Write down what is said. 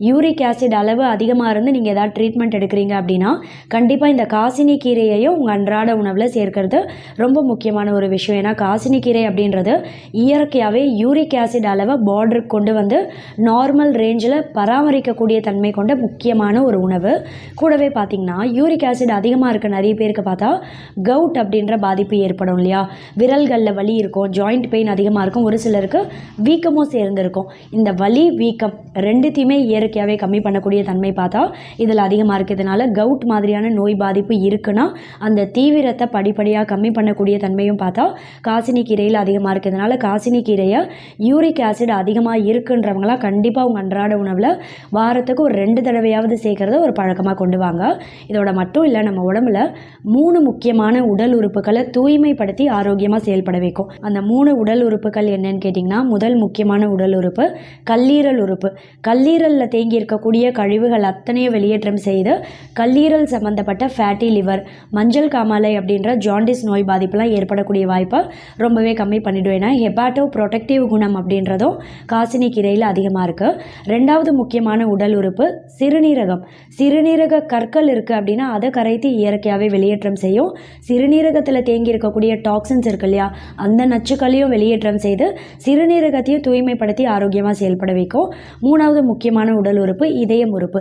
Uric acid அளவு அதிகமாக இருந்து நீங்கள் ஏதாவது ட்ரீட்மெண்ட் எடுக்கிறீங்க அப்படின்னா கண்டிப்பாக இந்த காசினி கீரையையும் உங்கள் அன்றாட உணவில் சேர்க்கிறது ரொம்ப முக்கியமான ஒரு விஷயம். ஏன்னா காசினி கீரை அப்படின்றது இயற்கையாகவே யூரிக் ஆசிட் அளவை பார்டருக்கு கொண்டு வந்து நார்மல் ரேஞ்சில் பராமரிக்கக்கூடிய தன்மை கொண்ட முக்கியமான ஒரு உணவு. கூடவே பார்த்திங்கன்னா யூரிக் ஆசிட் அதிகமாக இருக்க நிறைய பேருக்கு பார்த்தா கவுட் அப்படின்ற பாதிப்பு ஏற்படும் இல்லையா, விரல்களில் வலி இருக்கும், ஜாயிண்ட் பெயின் அதிகமாக இருக்கும், ஒரு சிலருக்கு வீக்கமும் சேர்ந்துருக்கும். இந்த வலி வீக்கம் ரெண்டுத்தையுமே இயற்கையாகவே கம்மி பண்ணக்கூடிய தன்மை பார்த்தா இதில் அதிகமாக இருக்கிறதுனால கவுட் மாதிரியான நோய் பாதிப்பு இருக்குன்னா அந்த தீவிரத்தை படிப்படியாக கம்மி பண்ணக்கூடிய தன்மையும் பார்த்தா காசினி கீரையில் அதிகமாக இருக்கிறதுனால காசினி கீரையை யூரிக் ஆசிட் அதிகமாக இருக்குன்றவங்களாம் கண்டிப்பாக உங்கள் அன்றாட உணவில் வாரத்துக்கு ஒரு 2 தடவையாவது சேர்க்கறத ஒரு பழக்கமாக கொண்டு வாங்க. இதோட மட்டும் இல்லை, நம்ம உடம்புல 3 முக்கியமான உடல் உறுப்புகளை தூய்மைப்படுத்தி ஆரோக்கியமாக செயல்பட வைக்கும். அந்த 3 உடல் உறுப்புகள் என்னன்னு கேட்டிங்கன்னா, முதல் முக்கியமான உடல் உறுப்பு கல்லீரல் உறுப்பு. கல்லீரலில் தேங்கி இருக்கக்கூடிய கழிவுகள் அத்தனையும் வெளியேற்றம் செய்து கல்லீரல் சம்மந்தப்பட்ட ஃபேட்டி லிவர், மஞ்சள் காமாலை அப்படின்ற ஜாண்டிஸ் நோய் பாதிப்புலாம் ஏற்படக்கூடிய வாய்ப்பை ரொம்பவே கம்மி பண்ணிவிடும். ஏன்னா ஹெப்பாட்டோ ப்ரொடெக்டிவ் குணம் அப்படின்றதும் காசினி கீரையில் அதிகமாக இருக்குது. 2வது முக்கியமான உடல் உறுப்பு சிறுநீரகம். சிறுநீரக கற்கள் இருக்குது அப்படின்னா அதை கரைத்து இயற்கையாகவே வெளியேற்றம் செய்யும். சிறுநீரகத்தில் தேங்கி இருக்கக்கூடிய டாக்ஸின்ஸ் இருக்கு இல்லையா, அந்த நச்சுக்களையும் வெளியேற்றம் செய்து சிறுநீரகத்தையும் தூய்மைப்படுத்தி ஆரோக்கியமாக செயல்பட வைக்கும். 3வது முக்கியமான உடல் உறுப்பு இதயம் உறுப்பு.